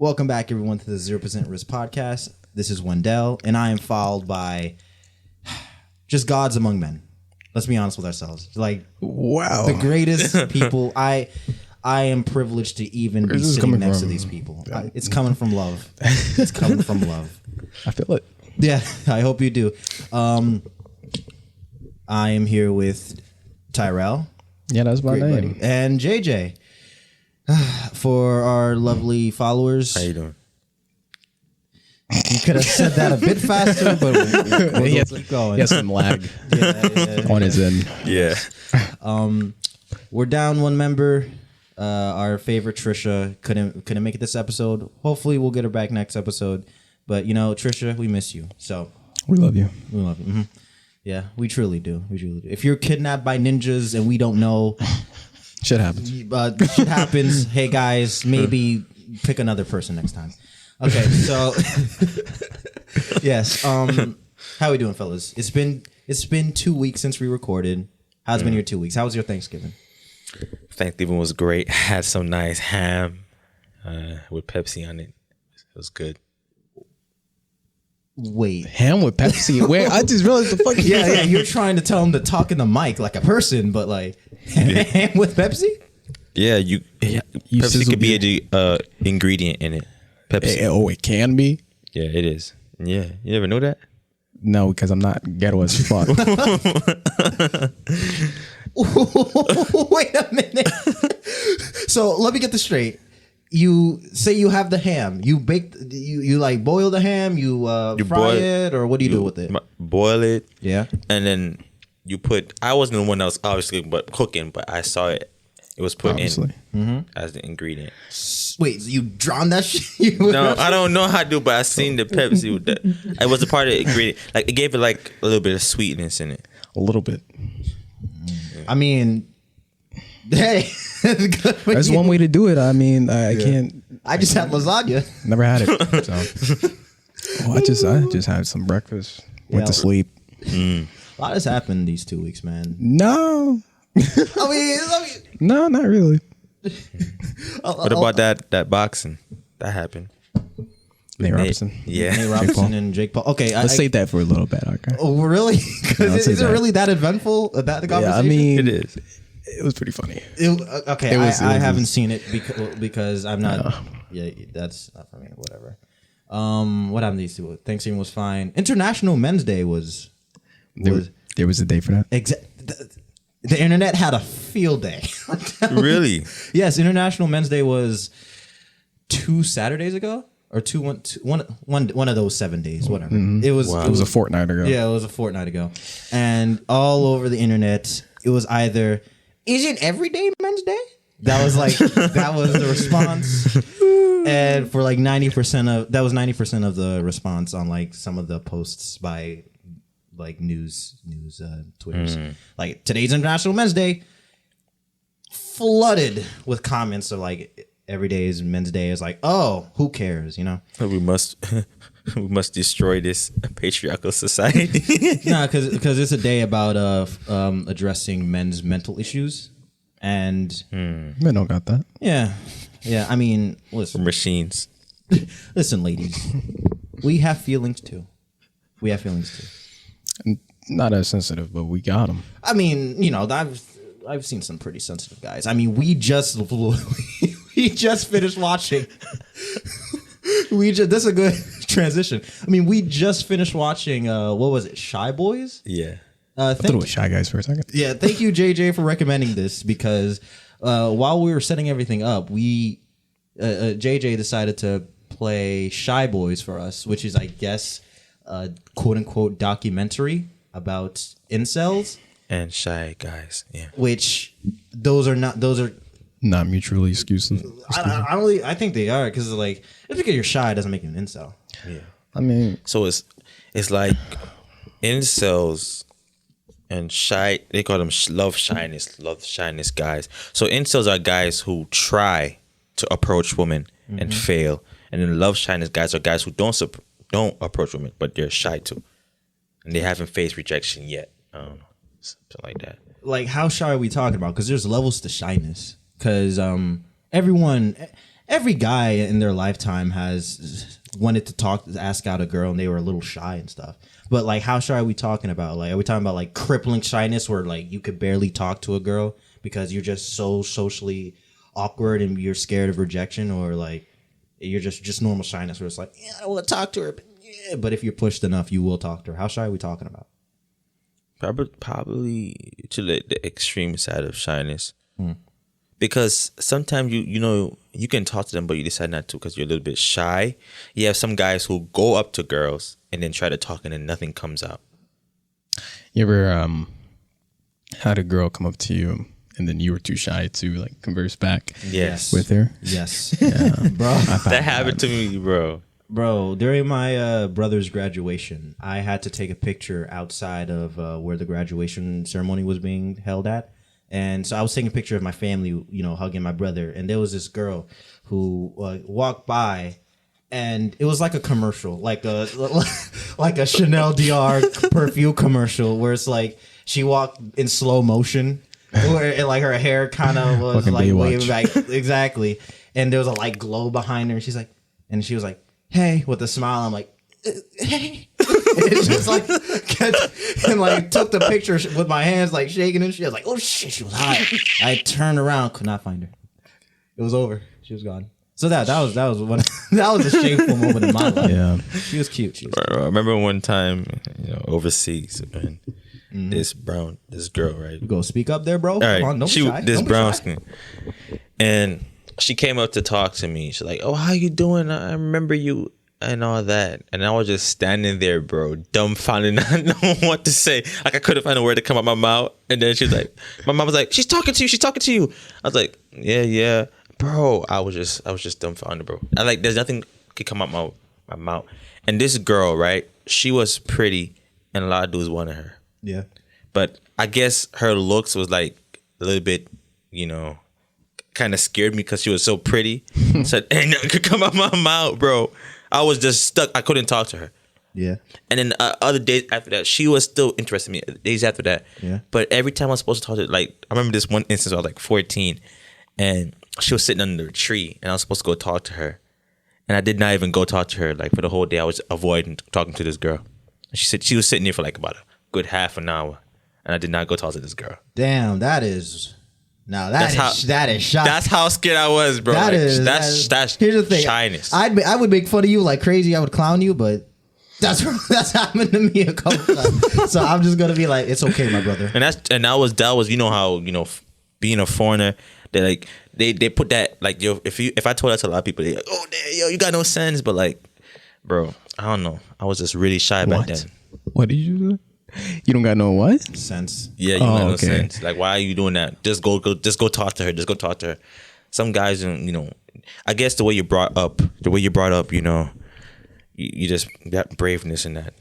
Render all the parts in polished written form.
Welcome back, everyone, to the 0% Risk Podcast. This is Wendell, and I am followed by just gods among men. Let's be honest with ourselves. Like, wow, the greatest people. I am privileged to even be sitting next to these people. It's coming from love. It's coming from love. I feel it. Yeah, I hope you do. I am here with Tyrell. Yeah, that's my name. Buddy, and JJ. For our lovely followers. How you doing? You could have said that a bit faster, but we'll keep going. He has some lag on his end. Yeah. We're down one member. Our favorite Trisha couldn't make it this episode. Hopefully we'll get her back next episode. But you know, Trisha, we miss you. So we love you. We love you. Mm-hmm. Yeah, we truly do. We truly do. If you're kidnapped by ninjas and we don't know, shit happens. Shit happens. Hey guys, maybe pick another person next time. Okay, so yes. How we doing, fellas? It's been 2 weeks since we recorded. How's been your 2 weeks? How was your Thanksgiving? Thanksgiving was great. Had some nice ham with Pepsi on it. It was good. Wait, ham with Pepsi? Wait, I just realized the fucking yeah. You're trying to tell him to talk in the mic like a person, but like ham with Pepsi. Yeah, you Pepsi could be an ingredient in it. Pepsi. It can be. Yeah, it is. Yeah, you never know that? No, because I'm not ghetto as fuck. Wait a minute. So let me get this straight. You say you have the ham. You bake. You like boil the ham. You fry it, or what do you do with it? Boil it. Yeah. And then you put. I wasn't the one that was obviously cooking, but I saw it. It was put in as the ingredient. Wait, so you drown that shit? No, I don't know how to do, but I seen the Pepsi with that. It was a part of the ingredient. Like it gave it like a little bit of sweetness in it. A little bit. I mean, hey, there's one way to do it. I mean, I can't. I just had lasagna. Never had it. So. I just had some breakfast. Went to sleep. A lot has happened these 2 weeks, man. No. I mean, no, not really. What about that boxing? That happened. Nate Robinson. Yeah. Nate Robinson and Jake Paul. Okay. Let's save that for a little bit, okay? Oh, really? Is it really that eventful, that the conversation? Yeah, I mean, it is. It was pretty funny. I haven't seen it because I'm not. No. Yeah, that's not for me. Whatever. What happened these two? Thanksgiving was fine. International Men's Day was. There was a day for that? The internet had a field day. Really? Yes, International Men's Day was 2 Saturdays ago, or one of those 7 days, whatever. Mm-hmm. It was. Wow. It was a fortnight ago. Yeah, it was a fortnight ago, and all over the internet, it was either "Is it everyday Men's Day?" That was the response, and for like 90% of the response on like some of the posts by. Like news Twitters. Like today's International Men's Day, flooded with comments of like every day is Men's Day. Is like, oh, who cares, you know? We must destroy this patriarchal society. No, because it's a day about addressing men's mental issues, and men don't got that. Yeah. I mean, listen, machines. Listen, ladies, we have feelings too. Not as sensitive, but we got them. I mean, you know, I've seen some pretty sensitive guys. I mean, we just finished watching. This is a good transition. I mean, we just finished watching. What was it? Shy Boys. Yeah. I thought it was Shy Guys for a second. Yeah. Thank you, JJ, for recommending this because while we were setting everything up, JJ decided to play Shy Boys for us, which is, I guess, quote unquote documentary about incels and shy guys. Yeah, which those are not mutually exclusive. I think they are because like just because you're shy doesn't make you an incel. Yeah, I mean, so it's like incels and shy. They call them love shyness guys. So incels are guys who try to approach women and fail, and then love shyness guys are guys who don't approach women, but they're shy too, and they haven't faced rejection yet. I don't know, something like that. Like, how shy are we talking about? Because there's levels to shyness. Because everyone every guy in their lifetime has wanted to ask out a girl, and they were a little shy and stuff. But like, how shy are we talking about? Like, are we talking about like crippling shyness, where like you could barely talk to a girl because you're just so socially awkward and you're scared of rejection, or like you're just normal shyness where it's like, yeah, I want to talk to her, but if you're pushed enough, you will talk to her. How shy are we talking about? Probably to the extreme side of shyness. Because sometimes you can talk to them, but you decide not to because you're a little bit shy. You have some guys who go up to girls and then try to talk, and then nothing comes out. You ever had a girl come up to you and then you were too shy to like converse back? Yes. With her? Yes. Yeah, Bro. That happened to me, bro. Bro, during my brother's graduation, I had to take a picture outside of where the graduation ceremony was being held at. And so I was taking a picture of my family, hugging my brother. And there was this girl who walked by, and it was like a commercial, like a Chanel Dior perfume commercial, where it's like she walked in slow motion, where like her hair kind of was Fucking like Baywatch. waving back, exactly. And there was a light glow behind her, and she was like, "Hey," with a smile. I'm like, "Hey." It's just like, and like took the picture with my hands like shaking and shit. I was like, "Oh shit, she was hot." I turned around, could not find her. It was over. She was gone. So that was one that was a shameful moment in my life. Yeah. She was cute. I remember one time, overseas, man. This girl, right? Go speak up there, bro. All right, Come on, don't be shy. this Don't be brown shy. skin, and she came up to talk to me. She's like, "Oh, how you doing? I remember you." And all that, and I was just standing there, bro, dumbfounded, not knowing what to say. Like I couldn't find a word to come out my mouth. And then she's like, my mom was like, "She's talking to you. She's talking to you." I was like, "Yeah, bro." I was just dumbfounded, bro. I like, there's nothing could come out my mouth. And this girl, right? She was pretty, and a lot of dudes wanted her. Yeah. But I guess her looks was like a little bit, kind of scared me because she was so pretty. So ain't nothing could come out my mouth, bro. I was just stuck. I couldn't talk to her. Yeah. And then other days after that, she was still interested in me. Days after that. Yeah. But every time I was supposed to talk to her, like, I remember this one instance, I was like 14, and she was sitting under a tree, and I was supposed to go talk to her. And I did not even go talk to her. Like, for the whole day, I was avoiding talking to this girl. And she was sitting there for like about a good half an hour, and I did not go talk to this girl. Damn, that is. Now that is shocking. That's how scared I was, bro. That's here's the thing. shyness. I would make fun of you like crazy. I would clown you, but that's happened to me a couple times. So I'm just gonna be like, it's okay, my brother. And that was how being a foreigner, they put that, like, if I told that to a lot of people, they like, "Oh, you got no sense." But like, bro, I don't know. I was just really shy back then. What did you do? You don't got no what? Sense. Yeah, you got no okay. sense. Like, why are you doing that? Just go talk to her. Just go talk to her. Some guys, I guess the way you brought up, you just that braveness in that,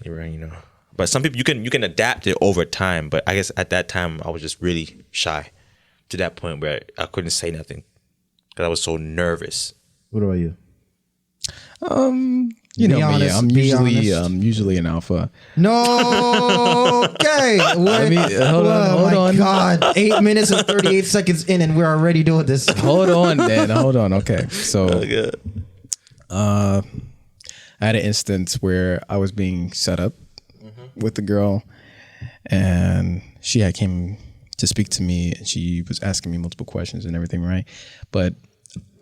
But some people you can adapt it over time. But I guess at that time I was just really shy to that point where I couldn't say nothing because I was so nervous. What about you? You know me. honest, I'm be usually honest. usually an alpha. No. Okay. hold my on. God. 8 minutes and 38 seconds in, and we're already doing this. Hold on, Dan. Hold on. Okay. So Yeah. I had an instance where I was being set up with the girl, and she had came to speak to me, and she was asking me multiple questions and everything, right? But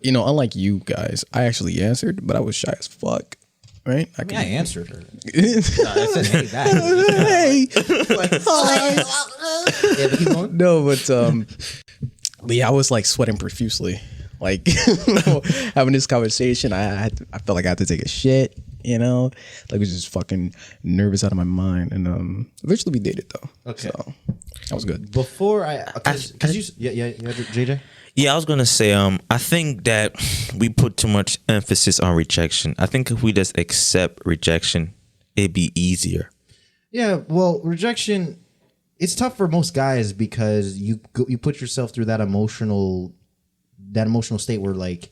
unlike you guys, I actually answered, but I was shy as fuck, right? I answered her. Hey. I said, hey, that. Yeah, but keep going. No, but yeah, I was like sweating profusely, like having this conversation. I felt like I had to take a shit, like I was just fucking nervous out of my mind. And eventually we dated though. Okay. So that was good. Before JJ? Yeah, I was gonna say, I think that we put too much emphasis on rejection. I think if we just accept rejection, it'd be easier. Yeah, well, rejection, it's tough for most guys because you put yourself through that emotional state where like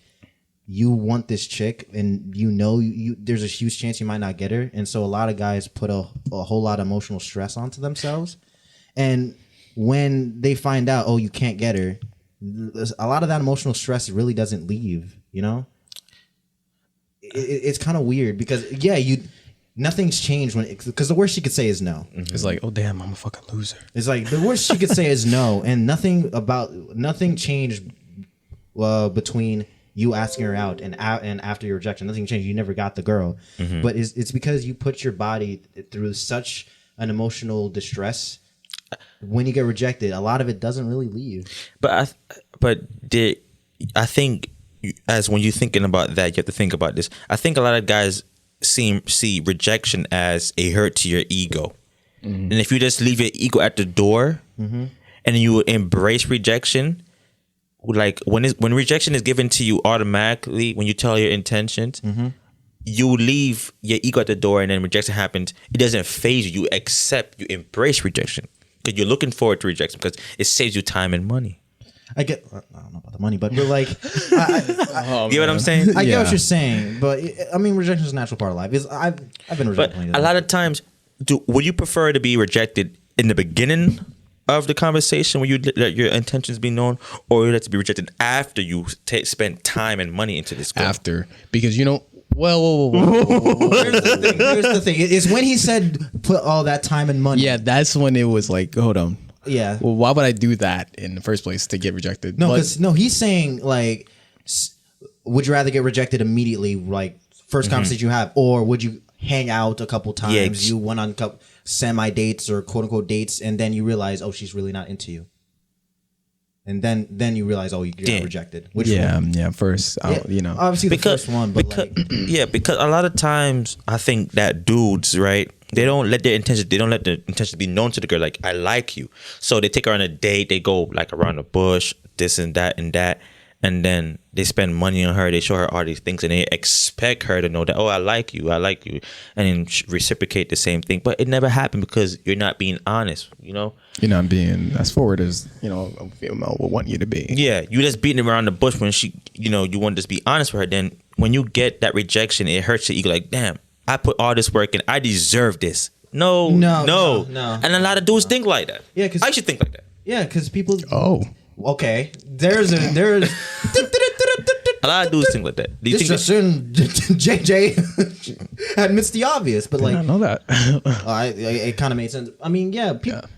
you want this chick and there's a huge chance you might not get her, and so a lot of guys put a whole lot of emotional stress onto themselves, and when they find out, oh, you can't get her, a lot of that emotional stress really doesn't leave, it's kind of weird because nothing's changed because the worst she could say is no. It's like, oh damn, I'm a fucking loser. It's like the worst she could say is no, and nothing changed between you asking her out and after your rejection. Nothing changed. You never got the girl, but it's because you put your body through such an emotional distress. When you get rejected, a lot of it doesn't really leave. But I think as when you're thinking about that, you have to think about this. I think a lot of guys see rejection as a hurt to your ego, and if you just leave your ego at the door and you embrace rejection, like when rejection is given to you automatically, when you tell your intentions, you leave your ego at the door, and then rejection happens. It doesn't phase you. You embrace rejection because you're looking forward to rejection because it saves you time and money. I don't know about the money, but like, I you know what I'm saying? I get what you're saying, but I mean, rejection is a natural part of life. I've been rejected. But a lot of times, would you prefer to be rejected in the beginning of the conversation when you let your intentions be known, or you let to be rejected after you spend time and money into this girl? After, because whoa. Here's the thing. It's when he said put all that time and money. Yeah, that's when it was like, hold on. Yeah. Well, why would I do that in the first place to get rejected? No, he's saying like, would you rather get rejected immediately, like first conversation you have, or would you hang out a couple times? Yeah. You went on semi dates or quote unquote dates, and then you realize, oh, she's really not into you. And then you realize, oh, you got rejected. Which one? First, obviously the first one, but because a lot of times I think that dudes, right, they don't let the intentions be known to the girl. Like, I like you, so they take her on a date. They go like around the bush, this and that and that, and then they spend money on her. They show her all these things, and they expect her to know that, oh, I like you, and then reciprocate the same thing. But it never happened because you're not being honest. You're not being as forward as a female would want you to be. Yeah, you just beating around the bush when she, you want to just be honest with her. Then when you get that rejection, it hurts your ego. Like, damn, I put all this work in. I deserve this. No. And a lot of dudes think like that. Yeah, because I should think like that. Yeah, because people. Oh. Okay. There's. A lot of dudes think like that. Do you think soon JJ admits the obvious, but like, I know that. it kind of made sense. I mean,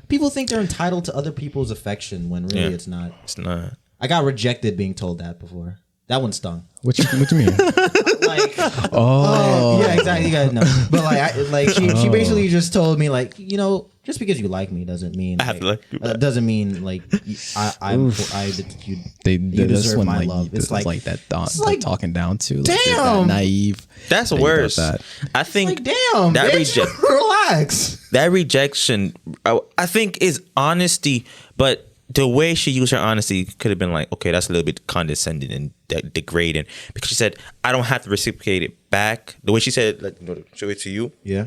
people think they're entitled to other people's affection when really it's not. It's not. I got rejected being told that before. That one stung. What you mean? Like, yeah, exactly. You guys know, but she basically just told me like, just because you like me doesn't mean I have to like you back. Doesn't mean like you deserve my love. It's like that talking down to. Damn, that naive. That's worse. I think. Like, damn, that relax. That rejection, I think, is honesty, but the way she used her honesty could have been like, okay, that's a little bit condescending and degrading, because she said, I don't have to reciprocate it back. The way she said, like, show it to you. Yeah.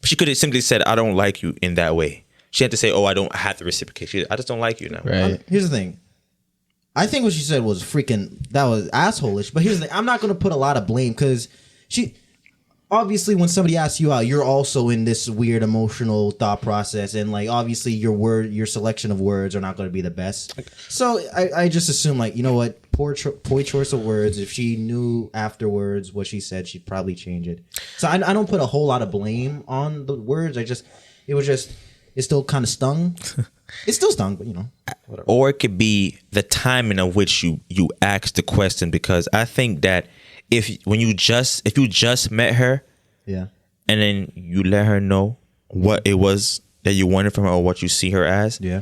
She could have simply said, I don't like you in that way. She had to say, oh, I don't have to reciprocate. I just don't like you now. Right. Here's the thing. I think what she said was that was asshole-ish. But here's the thing. I'm not going to put a lot of blame because obviously when somebody asks you out, you're also in this weird emotional thought process. And like, obviously your selection of words are not going to be the best. So I just assume like, you know what? Poor choice of words. If she knew afterwards what she said, she'd probably change it. So I don't put a whole lot of blame on the words. It still kind of stung. It still stung, but whatever. Or it could be the timing of which you asked the question, because I think that if you just met her, yeah, and then you let her know what it was that you wanted from her or what you see her as, yeah,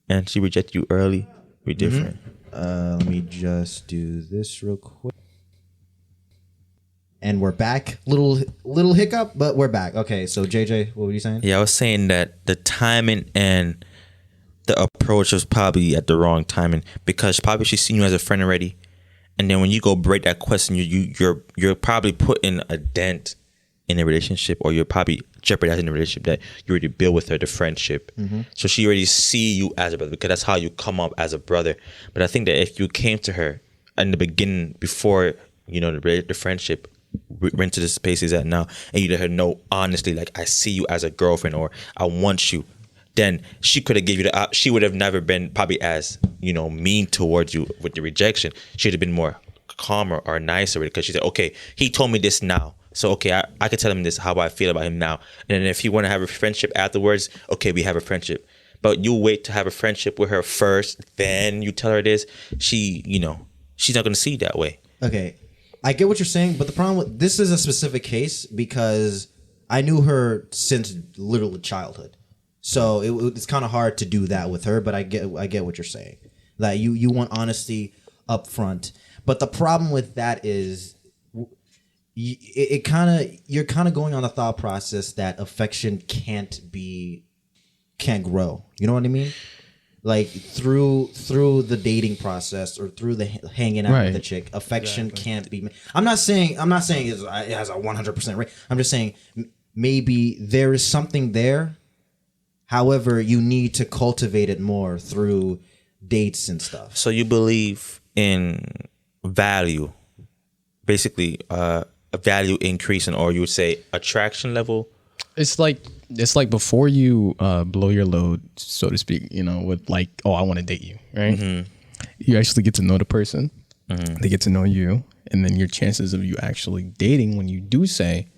and she rejected you early, be different. Let me just do this real quick. And we're back. Little hiccup, but we're back. Okay, so JJ, what were you saying? Yeah, I was saying that the timing and the approach was probably at the wrong timing, because probably she's seen you as a friend already, and then when you go break that question, you're probably putting a dent in a relationship, or you're probably jeopardizing the relationship that you already built with her, the friendship. Mm-hmm. So she already see you as a brother, because that's how you come up as a brother. But I think that if you came to her in the beginning, before the friendship went to the space is at now, and you let her know honestly, like, I see you as a girlfriend, or I want you, then she could have given you she would have never been probably as mean towards you with the rejection. She'd have been more calmer or nicer because she said, okay, he told me this now. So, okay, I could tell him this, how I feel about him now. And then if you want to have a friendship afterwards, okay, we have a friendship. But you wait to have a friendship with her first, then you tell her this. She's not going to see it that way. Okay, I get what you're saying, but the problem with this is a specific case because I knew her since literally childhood. So it's kind of hard to do that with her, but I get what you're saying. That you want honesty up front. But the problem with that is you're kind of going on the thought process that affection can't grow. You know what I mean? Like through the dating process or through the hanging out with the chick, affection can't be. I'm not saying it has a 100% rate. I'm just saying maybe there is something there. However, you need to cultivate it more through dates and stuff. So you believe in value, basically a value increasing, or you would say attraction level. It's like before you blow your load, so to speak, with like, oh, I want to date you, right? Mm-hmm. You actually get to know the person. Mm-hmm. They get to know you. And then your chances of you actually dating when you do say,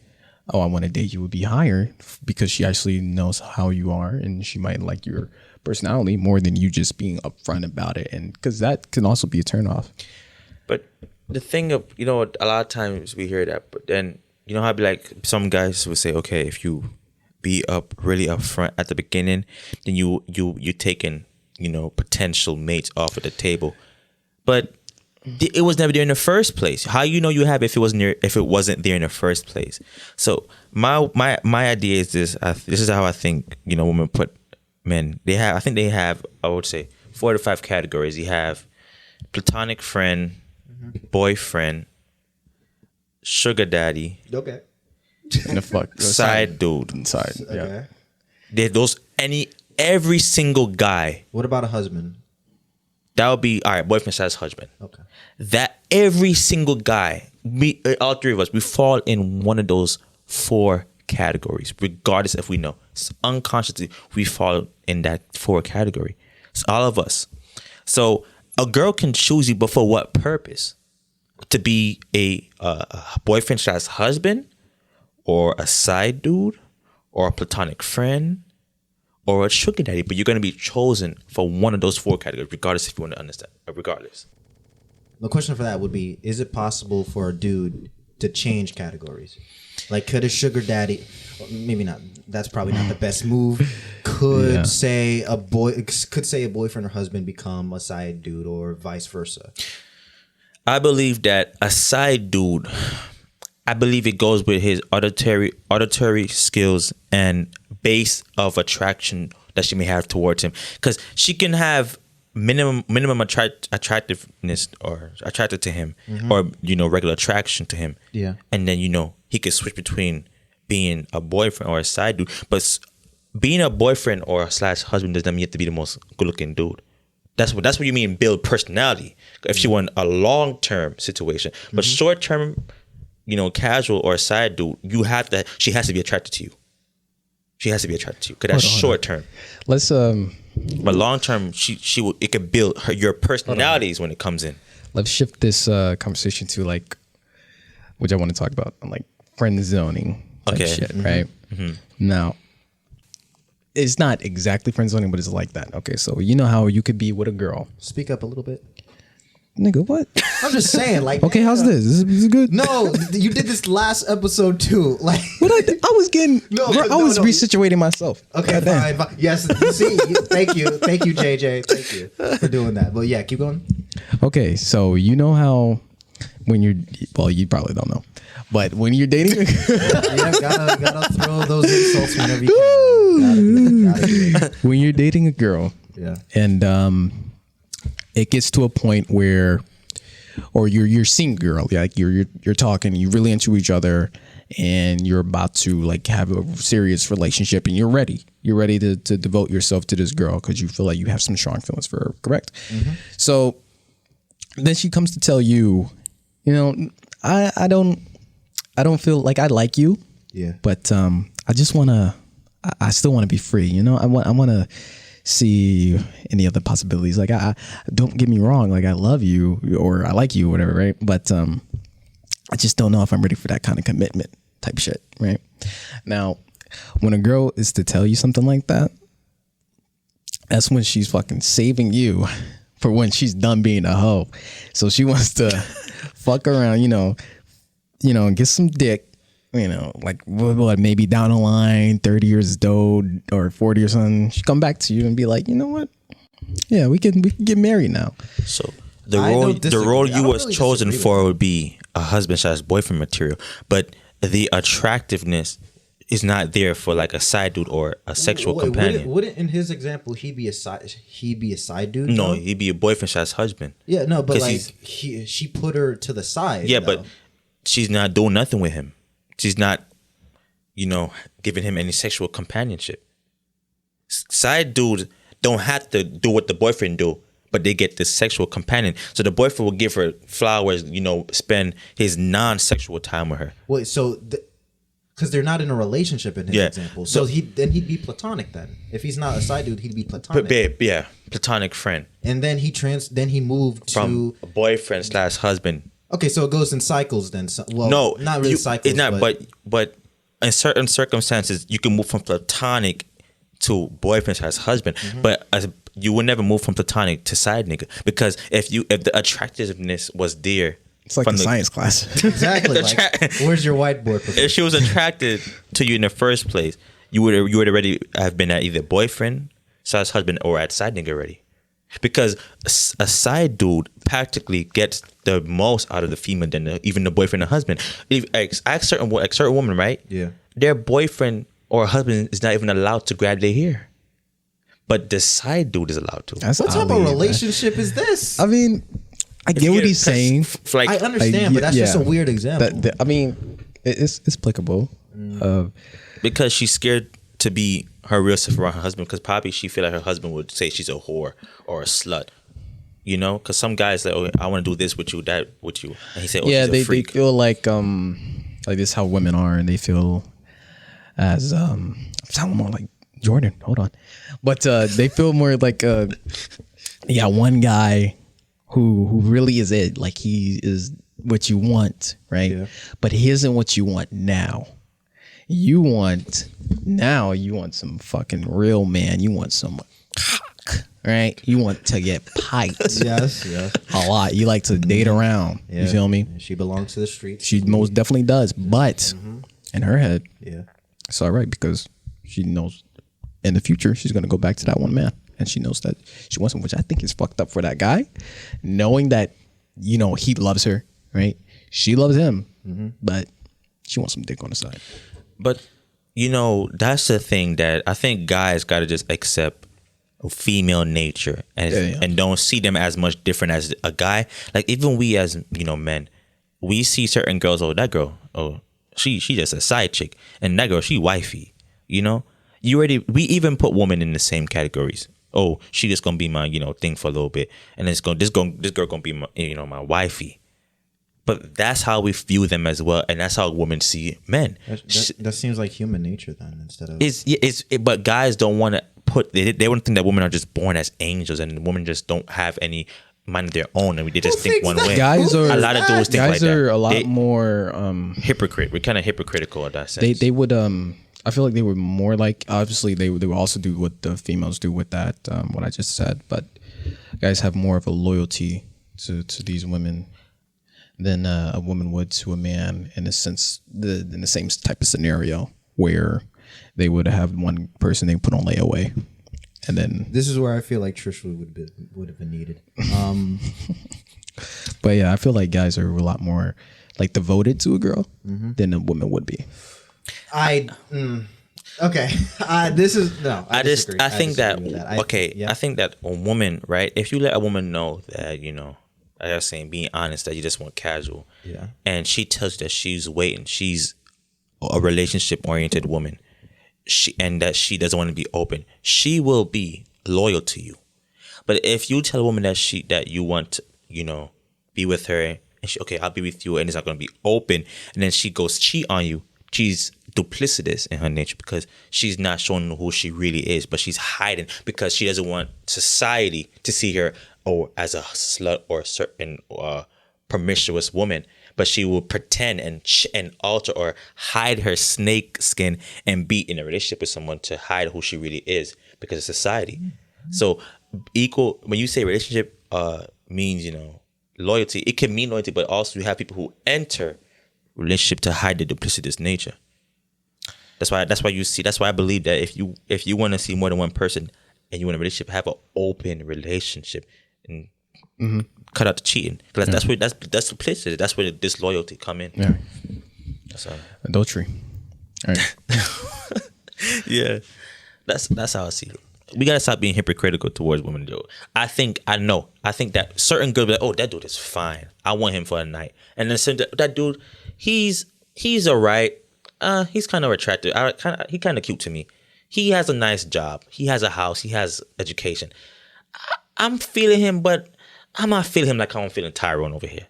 oh, I want to date you would be higher because she actually knows how you are and she might like your personality more than you just being upfront about it. And because that can also be a turnoff. But the thing of, a lot of times we hear that, but then, how I'd be like, some guys would say, okay, if you be really upfront at the beginning, then you taking, potential mates off of the table. But it was never there in the first place. How you have if it wasn't there in the first place? So my idea is this. This is how I think women put men. They have I would say 4 to 5 categories. You have platonic friend, boyfriend, sugar daddy. Okay. And the fuck side dude. Side. Okay. Yeah. Every single guy. What about a husband? That would be all right. Boyfriend slash husband. Okay. That every single guy, all 3 of us, we fall in one of those 4 categories, regardless if we know. So unconsciously, we fall in that 4 category. It's all of us. So a girl can choose you, but for what purpose? To be a boyfriend slash husband, or a side dude, or a platonic friend, or a sugar daddy. But you're going to be chosen for one of those 4 categories, regardless if you want to understand. Regardless. The question for that would be: is it possible for a dude to change categories? Like, could a sugar daddy? Maybe not. That's probably not the best move. Could say a boyfriend or husband become a side dude, or vice versa? I believe that a side dude, I believe it goes with his auditory skills and base of attraction that she may have towards him. Because she can have minimum attractiveness or attracted to him, or regular attraction to him. Yeah. And then he could switch between being a boyfriend or a side dude. But being a boyfriend or slash husband doesn't mean you have to be the most good looking dude. That's what you mean build personality. If she want a long term situation, but short term, casual or side dude, she has to be attracted to you. She has to be attracted to you because that's short term. Let's But long term, it can build your personalities when it comes in. Let's shift this conversation to like, which I want to talk about, like friend zoning type shit, right? Mm-hmm. Now, it's not exactly friend zoning, but it's like that. Okay, so you know how you could be with a girl. Speak up a little bit. Nigga, what? I'm just saying, like. Okay, how's this? Is it good? No, you did this last episode too. Like, what I was getting. I was resituating myself. Okay, fine. Yes, see, thank you, JJ, thank you for doing that. But yeah, keep going. Okay, so you know how when you probably don't know, but when you're dating, gotta throw those insults whenever you can. Gotta when you're dating a girl, and it gets to a point where, or you're seeing a girl, like you're talking, you're really into each other, and you're about to like have a serious relationship, and you're ready to devote yourself to this girl because you feel like you have some strong feelings for her, correct? Mm-hmm. So then she comes to tell you, I don't feel like I like you, but I still want to be free, I want to see any other possibilities. Like, I don't get me wrong, like I love you or I like you, or whatever, right? But I just don't know if I'm ready for that kind of commitment type shit, right? Now, when a girl is to tell you something like that, that's when she's fucking saving you for when she's done being a hoe. So she wants to fuck around, get some dick, like what, maybe down the line, 30 years old or 40 or something. She come back to you and be like, you know what? Yeah, we can get married now. So the role you was chosen for would be a husband/boyfriend material, but the attractiveness is not there for like a side dude or a sexual companion. Wouldn't in his example he be a side dude? No, he'd be a boyfriend/husband. Yeah, no, but like she put her to the side. Yeah, though. but she's not doing nothing with him. She's not, giving him any sexual companionship. Side dudes don't have to do what the boyfriend do, but they get this sexual companion. So the boyfriend will give her flowers, spend his non-sexual time with her. Wait, so because they're not in a relationship in his example, so he'd be platonic then. If he's not a side dude, he'd be platonic. But babe, yeah, platonic friend. And then he moved from a boyfriend/husband. Okay, so it goes in cycles then. Well, no, not really cycles. It's not, but in certain circumstances, you can move from platonic to boyfriend/husband, but you would never move from platonic to side nigga, because if the attractiveness was there. It's like the science class. Exactly. Where's your whiteboard? Professor? If she was attracted to you in the first place, you would already have been at either boyfriend/husband or at side nigga already. Because a side dude practically gets the most out of the female than even the boyfriend or husband. If ask certain women, right? Yeah. Their boyfriend or husband is not even allowed to grab their hair, but the side dude is allowed to. What type of relationship is this? I mean, I get what he's saying. I understand, but that's just a weird example. I mean, it's applicable. Because she's scared to be her real self around her husband, because probably she feel like her husband would say she's a whore or a slut. Because some guys like, oh, I want to do this with you, that with you, and he said, oh, yeah, she's a freak. They feel like this is how women are, and they feel as I'm sounding more like Jordan. Hold on, but they feel more like one guy who really is it, like he is what you want, right? Yeah. But he isn't what you want now. You want some fucking real man. You want some cock, right? You want to get piped. Yes. A lot. You like to date around. Yeah. You feel me? She belongs to the streets. She most definitely does. But in her head, yeah, it's all right, because she knows in the future she's gonna go back to that one man, and she knows that she wants him, which I think is fucked up for that guy, knowing that he loves her, right? She loves him, but she wants some dick on the side. But, that's the thing that I think guys got to just accept female nature and don't see them as much different as a guy. Like, even we as, men, we see certain girls, oh, that girl, oh, she just a side chick. And that girl, she wifey, we even put women in the same categories. Oh, she just going to be my, thing for a little bit. And this girl going to be my, my wifey. But that's how we view them as well, and that's how women see men. That seems like human nature then, instead of but guys don't want to put. They want to think that women are just born as angels, and women just don't have any mind of their own, and they just think one way. Guys are a lot of dudes think like that. Guys are a lot more hypocrite. We're kind of hypocritical in that sense. They would I feel like they were more like, obviously they would also do what the females do with that what I just said, but guys have more of a loyalty to these women than a woman would to a man, in a sense, in the same type of scenario where they would have one person they put on layaway, and then this is where I feel like Trish would have been needed. But yeah, I feel like guys are a lot more like devoted to a girl than a woman would be. Okay. This is no. I think that a woman, right? If you let a woman know that I was saying, being honest, that you just want casual. Yeah. And she tells you that she's waiting. She's a relationship-oriented woman. And that she doesn't want to be open. She will be loyal to you. But if you tell a woman that you want to, be with her, and I'll be with you, and it's not going to be open, and then she goes cheat on you, she's duplicitous in her nature because she's not showing who she really is, but she's hiding because she doesn't want society to see her as a slut or a certain promiscuous woman. But she will pretend and alter or hide her snake skin and be in a relationship with someone to hide who she really is because of society. So equal, when you say relationship means, loyalty, it can mean loyalty, but also you have people who enter relationship to hide the duplicitous nature. That's why I believe that if you want to see more than one person and you want a relationship, have an open relationship and cut out the cheating. Because that's duplicity. That's where the disloyalty come in. Yeah. So Adultery. All right. yeah. That's how I see it. We gotta stop being hypocritical towards women, though. I think that certain girls be like, oh, that dude is fine. I want him for a night. And then that dude, he's alright. He's kind of attractive. He kind of cute to me. He has a nice job. He has a house. He has education. I'm feeling him, but I'm not feeling him like I'm feeling Tyrone over here.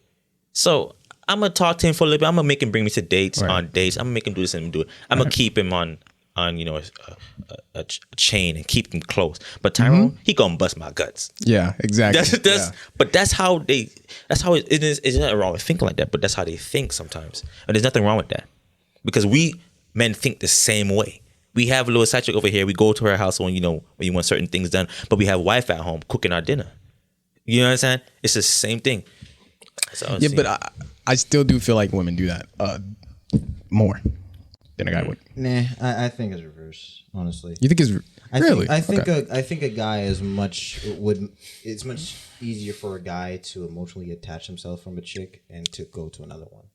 So I'm gonna talk to him for a little bit. I'm gonna make him bring me to dates on dates. I'm gonna make him do this and do it. I'm gonna keep him on a chain and keep him close. But Tyrone, he gonna bust my guts. Yeah, exactly. But that's how it is. It's not wrong with thinking like that, but that's how they think sometimes. And there's nothing wrong with that because we men think the same way. We have a little side chick over here. We go to her house when when you want certain things done, but we have wife at home cooking our dinner. You know what I'm saying? It's the same thing. Yeah, but I still do feel like women do that more than a guy would. Nah, I think it's reverse. Honestly, You think it's really? I think Okay. I think a guy it's much easier for a guy to emotionally attach himself from a chick and to go to another one.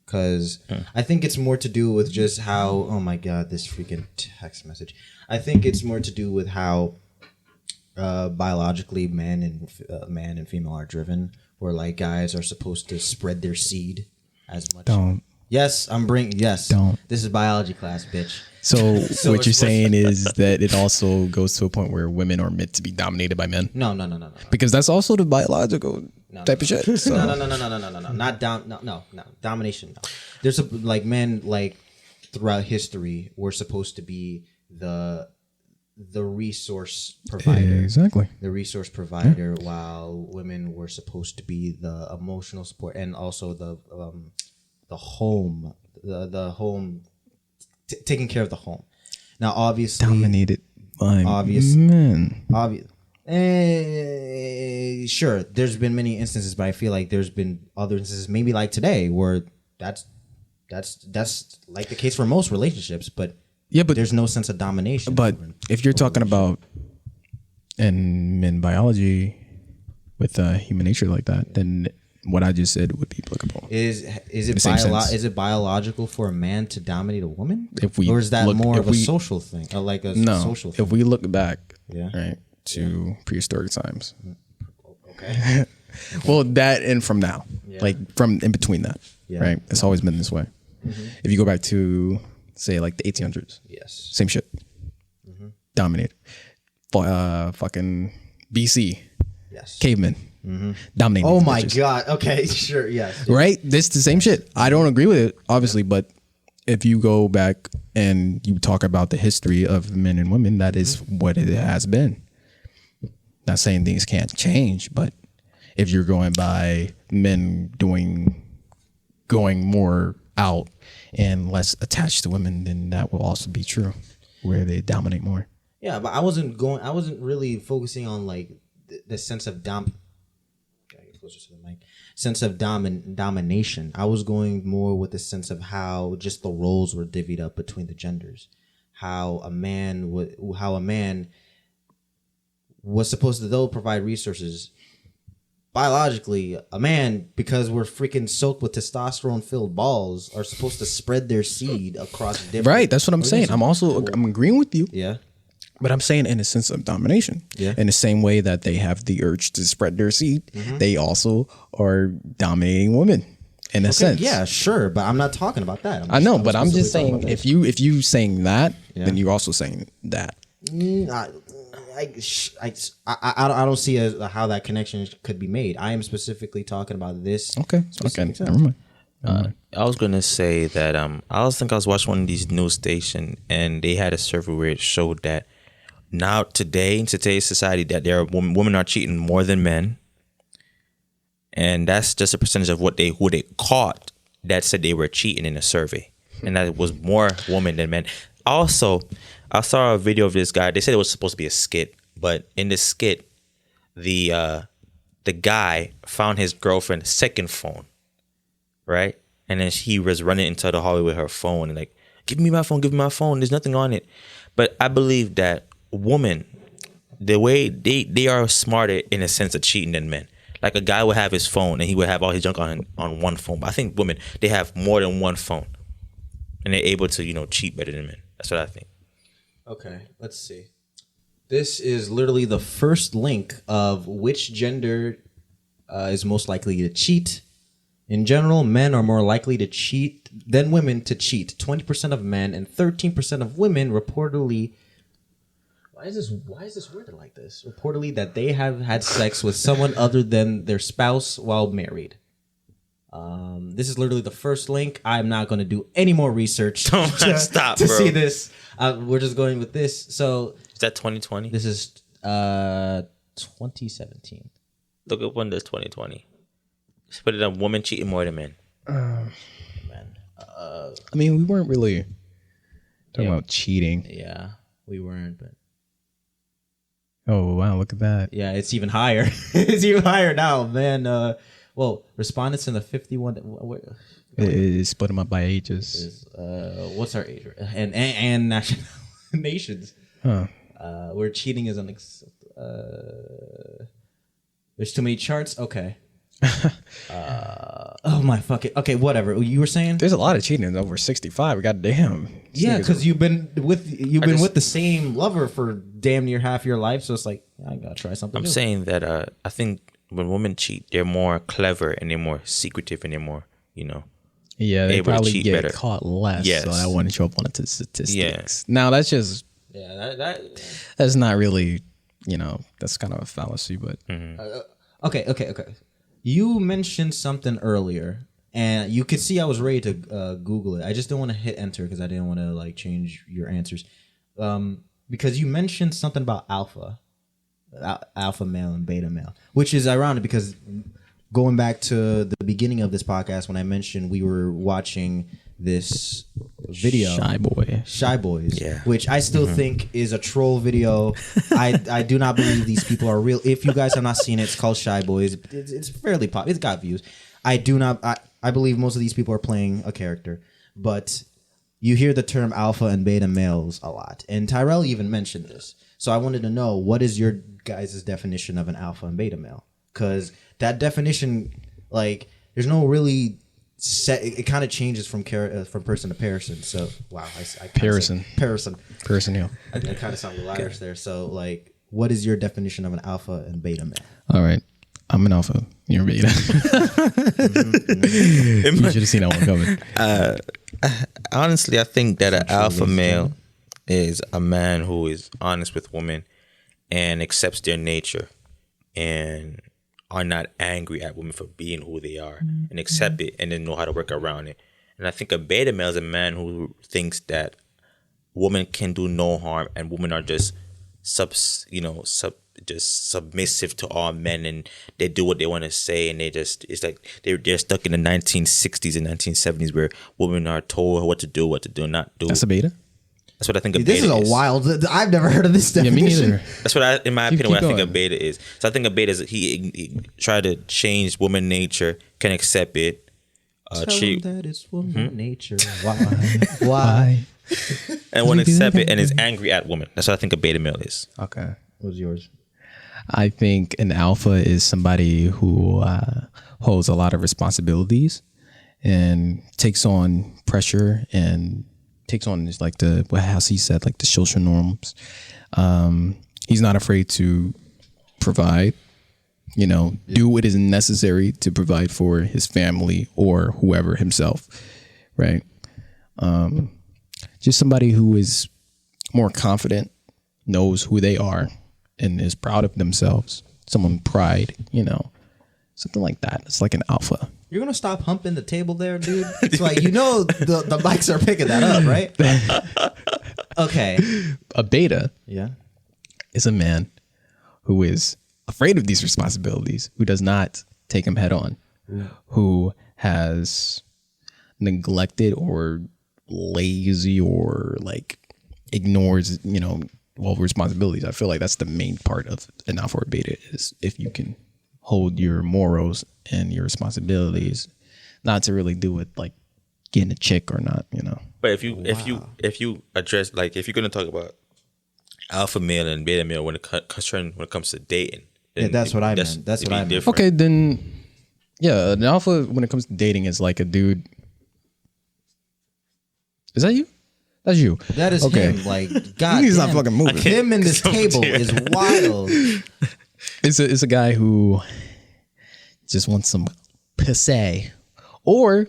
Because I think it's more to do with just how, oh my God, this freaking text message. I think it's more to do with how biologically man and female are driven, where like guys are supposed to spread their seed as much. Don't. Yes, Don't. This is biology class, bitch. So, So what you're it's- saying is that it also goes to a point where women are meant to be dominated by men, No. because that's also the biological type of shit. So. No. Not domination. No. There's men throughout history were supposed to be the resource provider. Exactly. The resource provider, while women were supposed to be the emotional support and also the home, the home, taking care of the home. Now, obviously, Dominated by Obvious- men. obvious. Sure, there's been many instances, but I feel like there's been other instances, maybe like today, where that's like the case for most relationships. But Yeah, but there's no sense of domination. But if you're talking about in men biology with human nature like that, then what I just said would be applicable. is it same sense. is it biological for a man to dominate a woman? If we or is that look- more if of a we- social thing, like a No, social thing? if we look back, Yeah. right, to prehistoric times. Okay. Well, that and from now, like from in between that, Yeah. right? It's always been this way. If you go back to say like the 1800s, Yes. same shit, dominated. Fucking BC, Yes. cavemen, dominating. Oh these my bitches. God. Okay. Sure. Yes. Right? This the same shit. I don't agree with it, obviously, but if you go back and you talk about the history of men and women, that is what it has been. Not saying things can't change, but if you're going by men going more out and less attached to women, then that will also be true, where they dominate more. Yeah, but I wasn't really focusing on like the sense of Gotta get closer to the mic. Sense of domination. I was going more with the sense of how just the roles were divvied up between the genders. How a man was supposed to though provide resources. Biologically, a man, because we're freaking soaked with testosterone-filled balls, are supposed to spread their seed across different. Right, that's what I'm saying. I'm agreeing with you. Yeah. But I'm saying in a sense of domination. Yeah. In the same way that they have the urge to spread their seed, they also are dominating women in a sense. Yeah, sure, but I'm not talking about that. I know, but I'm just specifically talking saying if you saying that, Yeah. then you're also saying that. about this. I don't see how that connection could be made. I am specifically talking about this. Okay. specific Okay. sense. Never mind. I was gonna say that I was watching one of these news stations and they had a survey where it showed that now in today's society that there are women are cheating more than men, and that's just a percentage of who they caught that said they were cheating in a survey, and that it was more women than men. Also, I saw a video of this guy. They said it was supposed to be a skit, but in the skit, the guy found his girlfriend's second phone, right? And then he was running into the hallway with her phone and like, give me my phone, there's nothing on it. But I believe that women, the way they are smarter in a sense of cheating than men. Like a guy would have his phone and he would have all his junk on one phone. But I think women, they have more than one phone. And they're able to, cheat better than men. That's what I think. Okay, let's see. This is literally the first link of which gender is most likely to cheat. In general, men are more likely to cheat than women to cheat. 20% of men and 13% of women reportedly. Why is this worded like this? Reportedly that they have had sex with someone other than their spouse while married. This is literally the first link. I'm not going to do any more research Stop, to bro. see this. We're just going with this. So Is that 2020? this is 2017. Look up when there's 2020. Just put it on women cheating more than men. Man. I mean, we weren't really talking about cheating. Yeah, we weren't, but Oh wow, look at that. yeah, it's even higher. It's even higher now, man. Well, respondents in the 51. It split them up by ages. Is what's our age and national nations? Huh. Where cheating is there's too many charts. Okay. Oh my fucking. Okay, whatever. You were saying? There's a lot of cheating over 65. Goddamn. Yeah, because you've been with the same lover for damn near half your life, so it's like I gotta try something. I'm new. saying that I think when women cheat, they're more clever and they're more secretive and they're more, Yeah, they able to probably cheat get better. caught less. Yes. So that wouldn't show up on the statistics. Yeah. Now that's just Yeah, that's not really, that's kind of a fallacy, but Okay. You mentioned something earlier, and you could see I was ready to Google it. I just didn't want to hit enter because I didn't want to change your answers. Because you mentioned something about alpha male and beta male, which is ironic because going back to the beginning of this podcast when I mentioned we were watching this video, Shy Boys, Yeah. which I still think is a troll video. I do not believe these people are real. If you guys have not seen it, it's called Shy Boys. It's fairly popular. It's got views. I believe most of these people are playing a character, but you hear the term alpha and beta males a lot, and Tyrell even mentioned this. So I wanted to know, what is your guys' definition of an alpha and beta male? Because that definition, there's no really set. It kind of changes from person to person. So wow, I Person. Yeah. I kind of sound Irish there. So what is your definition of an alpha and beta male? All right. I'm an alpha. You're a beta. You should have seen that one coming. honestly, I think that an alpha male is a man who is honest with women and accepts their nature and are not angry at women for being who they are and accept it and then know how to work around it. And I think a beta male is a man who thinks that women can do no harm and women are just just submissive to all men and they do what they want to say and it's like they're stuck in the 1960s and 1970s where women are told what to do, not do. That's a beta? That's what I think a This beta is is. a wild. I've never heard of this Yeah, definition. me neither. That's what in my opinion, keep what I think a going. beta is. So I think a beta is he tried to change woman nature, can accept it, Tell treat them that it's woman nature. Why? and want to accept it and is angry at women. That's what I think a beta male is. Okay. What's yours? I think an alpha is somebody who holds a lot of responsibilities and takes on pressure and takes on just as he said, the social norms. He's not afraid to provide, do what is necessary to provide for his family or whoever, himself, right? Just somebody who is more confident, knows who they are, and is proud of themselves. Someone pride, something like that. It's like an alpha. You're gonna stop humping the table there, dude. It's like the mics are picking that up, right? Okay. A beta Yeah. is a man who is afraid of these responsibilities, who does not take them head on, who has neglected or lazy or like ignores, responsibilities. I feel like that's the main part of an alpha or beta is if you can hold your morals and your responsibilities, not to really do with like getting a chick or not, But if you address, like, if you're gonna talk about alpha male and beta male when it comes to dating, Yeah, that's what I meant. That's what I meant. different. Okay, then yeah, an alpha when it comes to dating is like a dude. Is that you? That's you. That is Okay. him. Like, God, He's not fucking moving. Him and this table is wild. It's a guy who just wants some pussy, or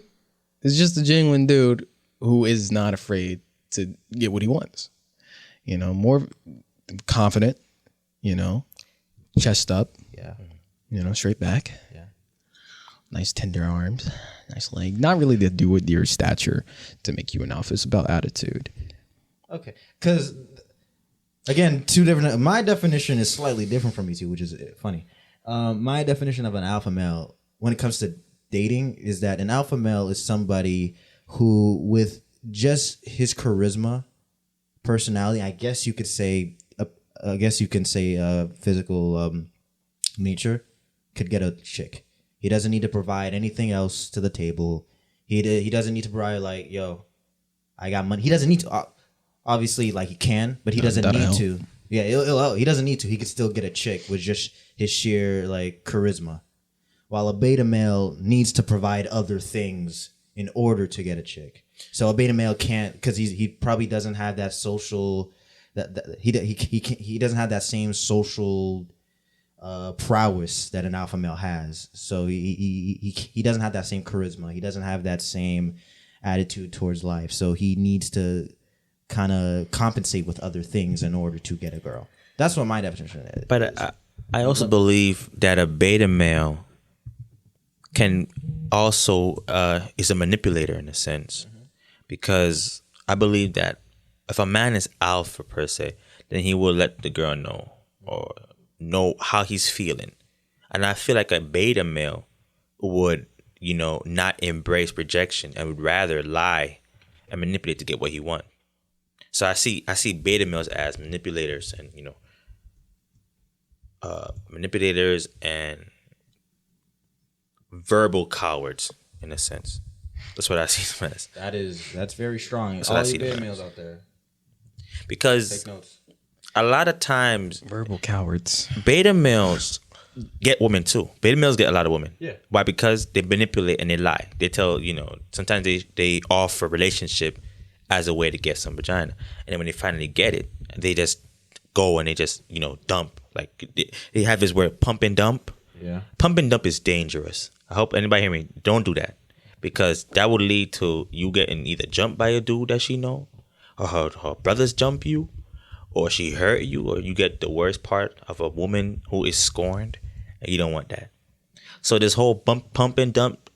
it's just a genuine dude who is not afraid to get what he wants. More confident. Chest up. Yeah. Straight back. Yeah. Nice tender arms, nice leg. Not really to do with your stature to make you an alpha. It's about attitude. Okay. Because, again, two different. My definition is slightly different from you two, which is funny. My definition of an alpha male when it comes to dating is that an alpha male is somebody who, with just his charisma, personality, I guess you can say physical nature, could get a chick. He doesn't need to provide anything else to the table. He doesn't need to provide like, yo, I got money. He doesn't need to. Obviously, like he can, but he doesn't need to. Yeah, he doesn't need to. He could still get a chick with just his sheer like charisma. While a beta male needs to provide other things in order to get a chick. So a beta male can't, because he probably doesn't have that social he doesn't have that same social prowess that an alpha male has. So he doesn't have that same charisma. He doesn't have that same attitude towards life. So he needs to kind of compensate with other things in order to get a girl. That's what my definition is. But I also believe that a beta male can also is a manipulator in a sense, because I believe that if a man is alpha per se, then he will let the girl know or know how he's feeling. And I feel like a beta male would, not embrace rejection and would rather lie and manipulate to get what he wants. So I see beta males as manipulators and, manipulators and verbal cowards in a sense. That's what I see them as. That's very strong. That's what I see beta them males as. out there. Because Take notes. a lot of times Verbal cowards. beta males get women too. Beta males get a lot of women. Yeah. Why? Because they manipulate and they lie. They tell, sometimes they offer relationship as a way to get some vagina. And then when they finally get it, they just go and they just, dump. Like they have this word pump and dump. Yeah. Pump and dump is dangerous. I hope anybody hear me. Don't do that. Because that would lead to you getting either jumped by a dude that she know, or her brothers jump you, or she hurt you, or you get the worst part of a woman who is scorned, and you don't want that. So this whole pump and dump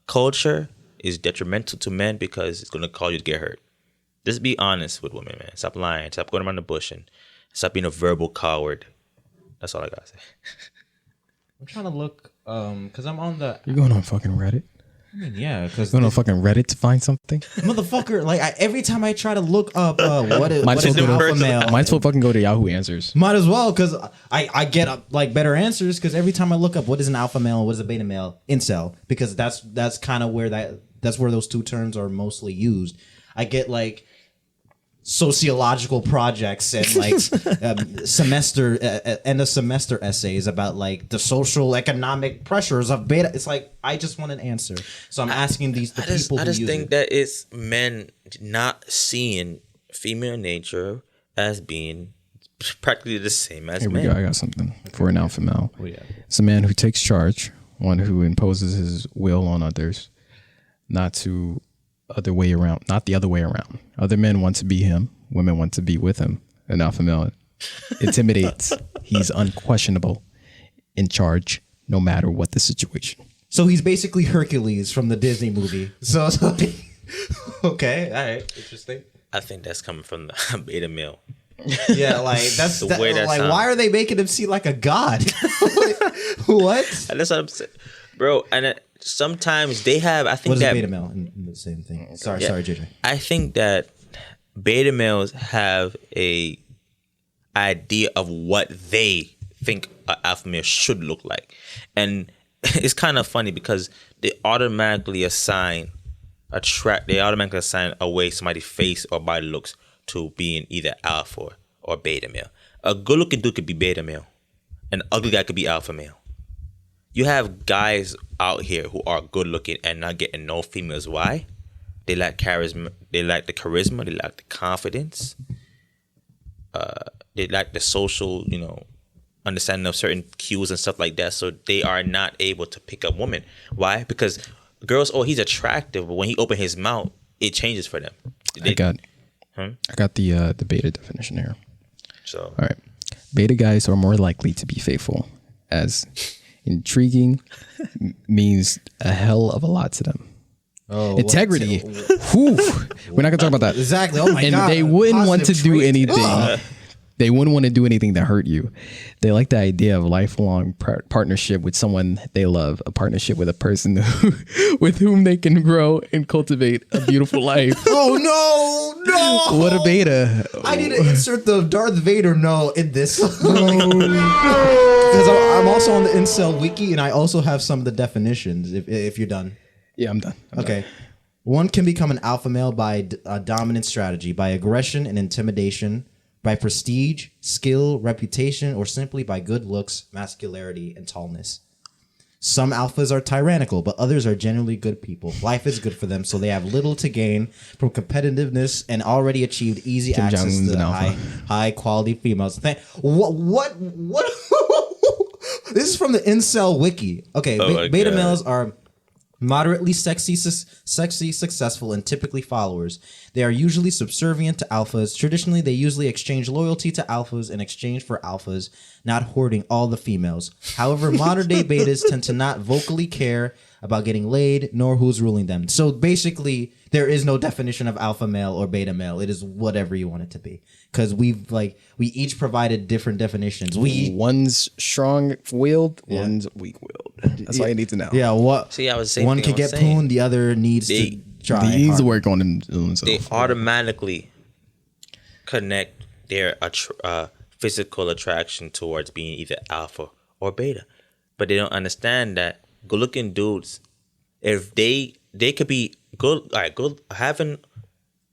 culture is detrimental to men because it's gonna cause you to get hurt. Just be honest with women, man. Stop lying. Stop going around the bush and stop being a verbal coward. That's all I gotta say. I'm trying to look, because I'm on the. You're going on fucking Reddit? Yeah, because Going on fucking Reddit to find something? motherfucker, like every time I try to look up what is Might as an well alpha male, Might as well fucking go to Yahoo Answers. might as well, because I get like better answers, because every time I look up what is an alpha male and what is a beta male, incel, because that's kind of where that's where those two terms are mostly used. I get like sociological projects and like semester end of semester essays about like the social economic pressures of beta. It's like I just want an answer, so I'm asking the people. I who just use think it. that it's men not seeing female nature as being practically the same as Here we men. go. I got something for an alpha male. What do you have? It's a man who takes charge, one who imposes his will on others, not the other way around. Other men want to be him. Women want to be with him. An alpha male intimidates. He's unquestionable, in charge, no matter what the situation. So he's basically Hercules from the Disney movie. So okay, all right, interesting. I think that's coming from the beta male. Yeah, like that's The way that like sounds. why are they making him seem like a god? What? And that's what I'm saying, bro. And sometimes they have. I think What is that a beta male in the same thing? Sorry, Yeah. sorry, JJ. I think that beta males have a idea of what they think an alpha male should look like, and it's kind of funny because they automatically assign away somebody's face or body looks to being either alpha or beta male. A good looking dude could be beta male. An ugly guy could be alpha male. You have guys out here who are good looking and not getting no females. Why? They lack charisma. They lack the charisma. They lack the confidence. They lack the social, understanding of certain cues and stuff like that. So they are not able to pick up women. Why? Because girls, he's attractive, but when he opens his mouth, it changes for them. I got the beta definition here. So All right. Beta guys are more likely to be faithful, as intriguing means a hell of a lot to them. Oh, Integrity. Whew. We're not going to talk about that. Exactly. Oh my And god. they wouldn't want to Positive do trait. anything. Ugh. They wouldn't want to do anything that hurt you. They like the idea of lifelong partnership with someone they love, a partnership with a person with whom they can grow and cultivate a beautiful life. Oh no! What a beta. I need to insert the Darth Vader no in this. Because I'm also on the Incel wiki and I also have some of the definitions if you're done. Yeah, I'm done. Okay. One can become an alpha male by a dominant strategy, by aggression and intimidation, by prestige, skill, reputation, or simply by good looks, masculinity, and tallness. Some alphas are tyrannical, but others are generally good people. Life is good for them, so they have little to gain from competitiveness and already achieved easy Kim access Jong-un's to an the alpha. high quality females. What? This is from the Incel wiki. Okay, my beta God. males are moderately sexy, successful, and typically followers. They are usually subservient to alphas. Traditionally, they usually exchange loyalty to alphas in exchange for alphas, not hoarding all the females. However, modern day betas tend to not vocally care about getting laid, nor who's ruling them. So basically, there is no definition of alpha male or beta male. It is whatever you want it to be. Because we each provided different definitions. One's strong-willed, one's weak-willed. That's all you need to know. Yeah, what? See, I was saying one can get poon, the other needs to try. He needs to hard. work on himself. they automatically connect their physical attraction towards being either alpha or beta, but they don't understand that good-looking dudes, if they could be good, good having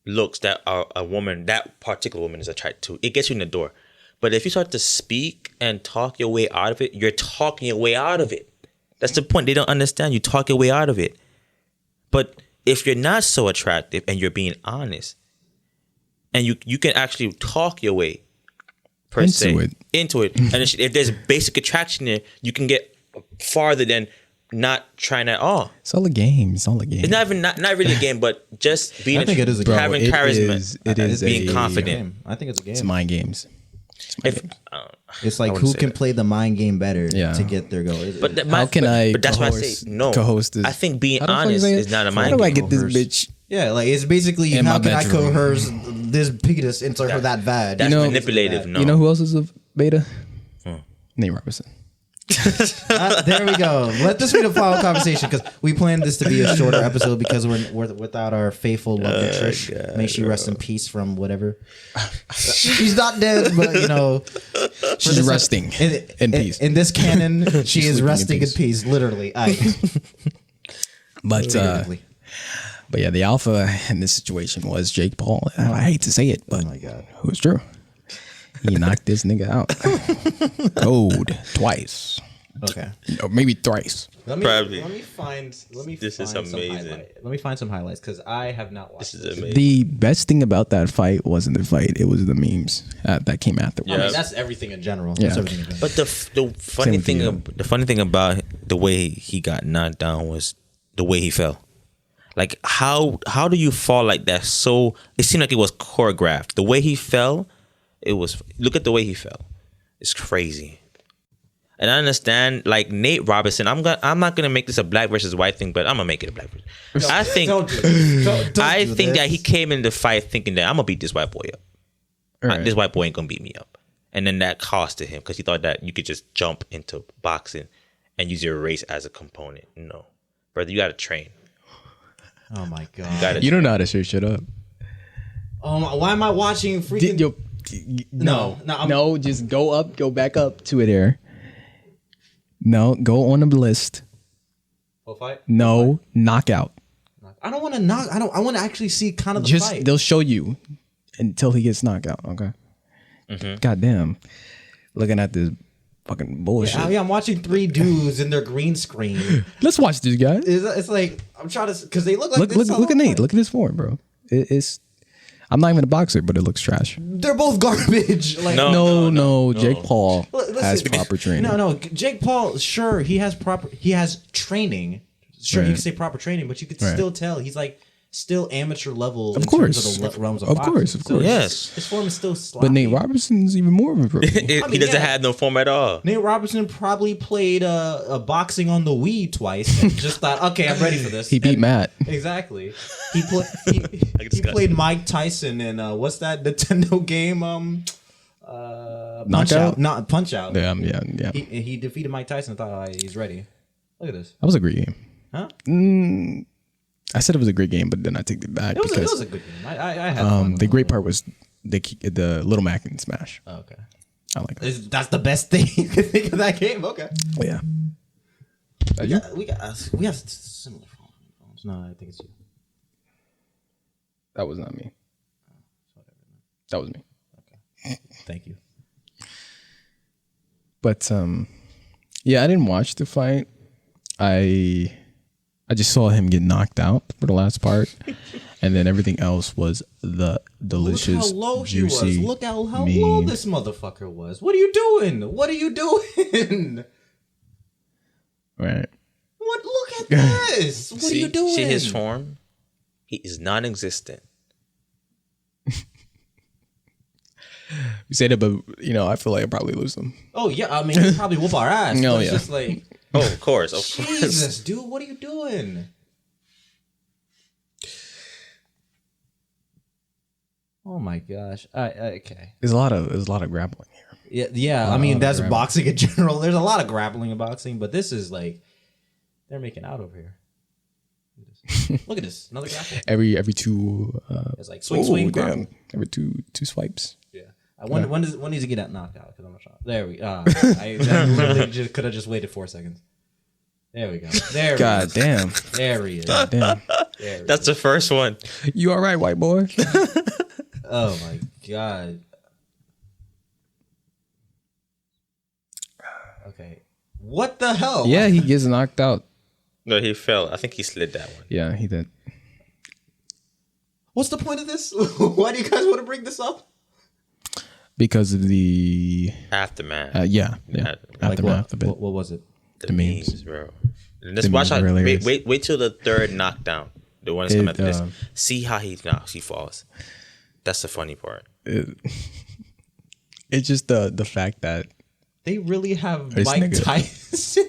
looks that are that particular woman is attracted to, it gets you in the door. But if you start to speak and talk your way out of it, you're talking your way out of it. That's the point. They don't understand. You talk your way out of it. But if you're not so attractive and you're being honest, and you can actually talk your way into it, and if there's basic attraction there, you can get farther than not trying at all. It's all a game. It's It's not even not really a game, but just being I think it is a game. having Bro, charisma, it is being a confident. I think it's a game. It's mind games. It's like I wouldn't who say can that. play the mind game better Yeah. to get their goal. But How can I But that's why I co-host- say no. co-host this? I think being How the fuck honest say it? is not a How mind do I game. get this Coerce. bitch? yeah, like it's basically In how my can I bedroom. coerce this penis into her that bad? That's You know- manipulative. No, You know who else is a beta? Nate Robinson. There we go. Let this be the final conversation because we planned this to be a shorter episode because we're without our faithful lovely Trish. May she rest in peace from whatever. She's not dead, but She's resting in peace. In this canon, she is sleeping in resting in peace. peace, literally. But Figuratively. yeah, the alpha in this situation was Jake Paul. I hate to say it, but Oh my God. it was true. He knocked this nigga out. Cold twice. Okay. Or maybe thrice. Probably. Let me find. This is amazing. Let me find some highlights because I have not watched. This is amazing. The best thing about that fight wasn't the fight; it was the memes that came afterwards. Yeah. that's everything in general. Yeah. That's everything in general. But the funny with thing, you. the funny thing about the way he got knocked down was the way he fell. Like how do you fall like that? So it seemed like it was choreographed. The way he fell, it was. Look at the way he fell. It's crazy. And I understand, like Nate Robinson. I'm not gonna make this a black versus white thing, but I'm gonna make it a black versus. I think Don't do this. Don't I do think this. that he came in the fight thinking that I'm gonna beat this white boy up. Right. This white boy ain't gonna beat me up, and then that costed him because he thought that you could just jump into boxing and use your race as a component. No, brother, you gotta train. Oh my You god. gotta You don't know how to search shit up. Why am I watching freaking? No, just go back up to it there. No, go on the list. Full fight? No, knockout. I don't want to knock. I want to actually see kind of the Just fight. they'll show you until he gets knocked out. Okay. God damn. Looking at this fucking bullshit. Yeah, I'm watching three dudes in their green screen. Let's watch this guy. It's like I'm trying to because they look like Look at Nate. Look at his form, bro. It's. I'm not even a boxer, but it looks trash. They're both garbage. Like No. Jake Paul Listen, has proper training. No. Jake Paul, sure, he has training. Sure, you Right. can say proper training, but you could Right. still tell he's like still amateur level. Of in course. terms of the realms of Of boxing. course, of So course. Yes. his form is still sloppy. But Nate Robertson's even more of a pro. he mean, doesn't yeah. have no form at all. Nate Robertson probably played a boxing on the Wii twice and just thought, okay, I'm ready for this. He beat And- Matt. Exactly. He just he got- played Mike Tyson in what's that Nintendo game? Punch Knockout? Out. Not Punch Out. Yeah. He defeated Mike Tyson and thought, oh, he's ready. Look at this. That was a great game. Huh? I said it was a great game, but then I take it back It was because a good game. I had fun. the great part was the Little Mac and Smash. Oh, okay. I like that. That's the best thing you can think of that game. Okay. Oh, yeah. We have similar phones. No, I think it's you. That was not me. That was me. Thank you. But yeah, I didn't watch the fight. I just saw him get knocked out for the last part, and then everything else was the delicious, Look how low he juicy. was. Look how low mean. this motherfucker was. What are you doing? What are you doing? Right. What? Look at this. What are you doing? See his form? He is non-existent. You say that, but I feel like I probably lose them. Oh yeah, I mean, he probably whoop our ass. No, But it's yeah. just like, Oh, of course, of course. Jesus, dude, what are you doing? Oh my gosh. Okay. There's a lot of grappling here. Yeah. I mean, that's grappling. boxing in general. There's a lot of grappling in boxing, but this is like they're making out over here. Look at this. Another grapple. Every two. It's like swing, grapple. Every two swipes. Yeah. When does he get that knocked out? Because I'm not sure. There we go. I literally could have just waited 4 seconds. There we go. There. God he is. damn. There he is. Damn. There he That's the first one. You all right, white boy? Oh my god. Okay. What the hell? Yeah, he gets knocked out. No, he fell. I think he slid that one. Yeah, he did. What's the point of this? Why do you guys want to bring this up? Because of the Aftermath. yeah Like aftermath of it. What was it? the memes. memes, bro. And just The watch memes how. are hilarious. Wait till the third knockdown. The one that's coming after this. It, See how he knocks. He falls. That's the funny part. It's just the fact that They really have This Mike nigga. Tyson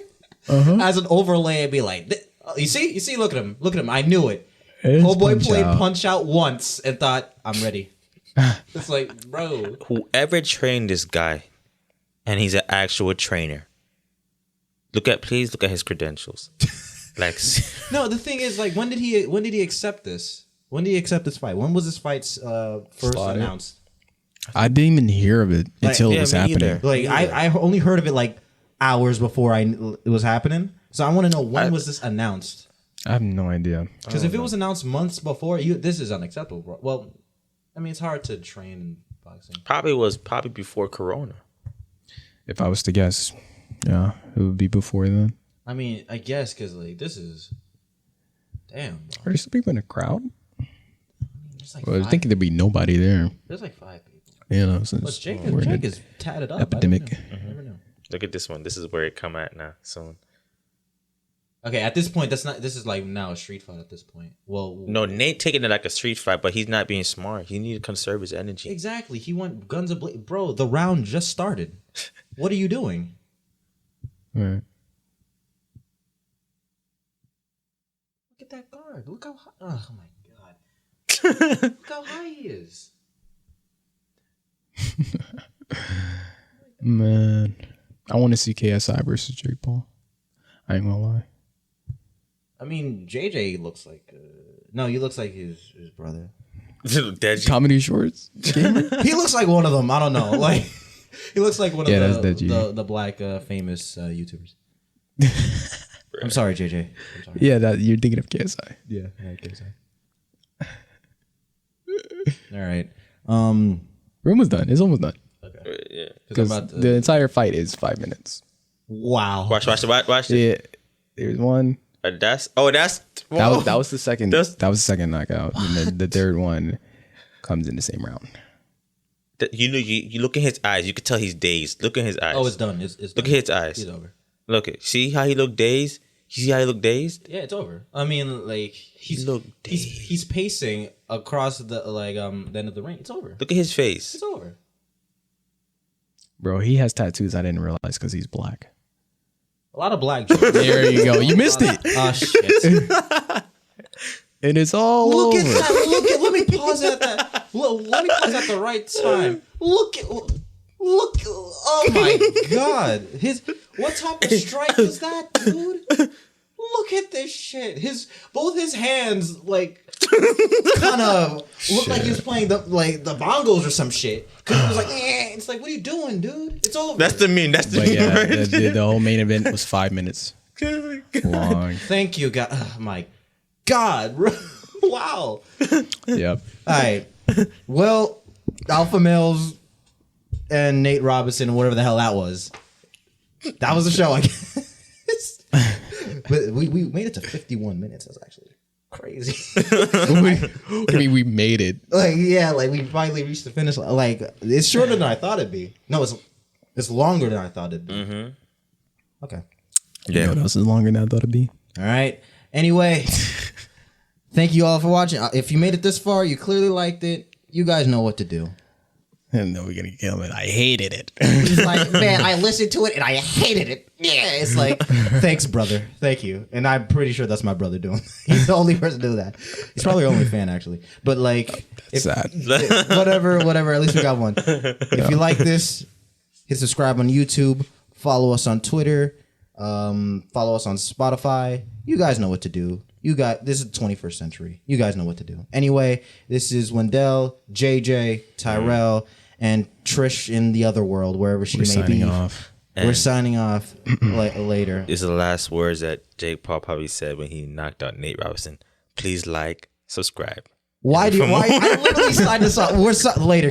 as an overlay and be like, you see, look at him. I knew it. It's Oh boy Punch played Out. Punch Out once and thought, I'm ready. It's like, bro. Whoever trained this guy, and he's an actual trainer. Please look at his credentials. Like, No, the thing is, like, when did he accept this? When did he accept this fight? When was this fight first Slaughter. announced? I didn't even hear of it until yeah, it was me happening. either. Like, I only heard of it like hours before it was happening. So I want to know when was this announced? I have no idea. Because if it was announced months before, this is unacceptable, bro. Well, I mean, it's hard to train in boxing. probably before Corona. If I was to guess, yeah, it would be before then. I mean, I guess because like this is, damn. Bro. Are there still people in the crowd? There's like Well, I was five, thinking there'd be nobody there. there's like 5 people. Since But Jake we're in is tatted up. epidemic. I don't know. I never know. Look at this one. This is where it come at now. Soon. Okay, at this point, this is like now a street fight. At this point, well, No, Nate taking it like a street fight, but he's not being smart. He need to conserve his energy. exactly. He went guns a bro. The round just started. What are you doing? Right. Look at that guard. Look how high. Oh my god. Look how high he is. Man, I want to see KSI versus Jake Paul. I ain't gonna lie. I mean, JJ looks like. No, he looks like his brother. Deji. Comedy shorts. He looks like one of them. I don't know. Like he looks like one Yeah, of that's the black famous YouTubers. I'm sorry, JJ. I'm sorry. Yeah, that you're thinking of KSI. Yeah, I guess so. All right. We're almost done. It's almost done. Yeah. Because the entire fight is 5 minutes. Wow. Watch it. Yeah, there's one. That's That was the second. That's- That was the second knockout. And then the third one comes in the same round. You know, you look in his eyes. You could tell he's dazed. Look in his eyes. Oh, it's done. It's Look done. at his eyes. He's over. Look at. See how he looked dazed. You see how he looked dazed. Yeah, it's over. I mean, like he's pacing across the the end of the ring. It's over. Look at his face. It's over. Bro, he has tattoos I didn't realize because he's black. A lot of black jokes. There you go. You missed it. Oh shit. And it's all Look over. at that. Look at. Let me pause at that. Let me pause at the right time. Look. Oh my god. What type of strike is that, dude? Look at this shit. Both his hands like kind of look like he was playing the bongos or some shit. Cause it was like, it's like, what are you doing, dude? It's over. That's the meme. That's the But meme. yeah, right the whole main event was 5 minutes long. Thank you, God. Oh, my God, bro. Wow. Yep. All right. Well, Alpha Males and Nate Robinson and whatever the hell that was. That was the show, I guess. But we made it to 51 minutes. That's actually crazy. I mean, we made it. We finally reached the finish line. Like, it's shorter than I thought it'd be. No, it's longer than I thought it'd be. Mm-hmm. Okay. You know what else is longer than I thought it'd be? All right. Anyway, thank you all for watching. If you made it this far, you clearly liked it. You guys know what to do. And then we're gonna kill it. I hated it. He's like, man, I listened to it and I hated it. Yeah, it's like, thanks, brother. Thank you. And I'm pretty sure that's my brother doing. He's the only person to do that. He's probably our only fan, actually. But like, Sad. whatever. At least we got one. If you like this, hit subscribe on YouTube. Follow us on Twitter. Follow us on Spotify. You guys know what to do. This is the 21st century. You guys know what to do. Anyway, this is Wendell, JJ, Tyrell, and Trish in the other world, wherever she may signing be. off. We're signing off later. These are the last words that Jake Paul probably said when he knocked out Nate Robinson. Please like, subscribe. Why? I literally signed this off. We're later, guys.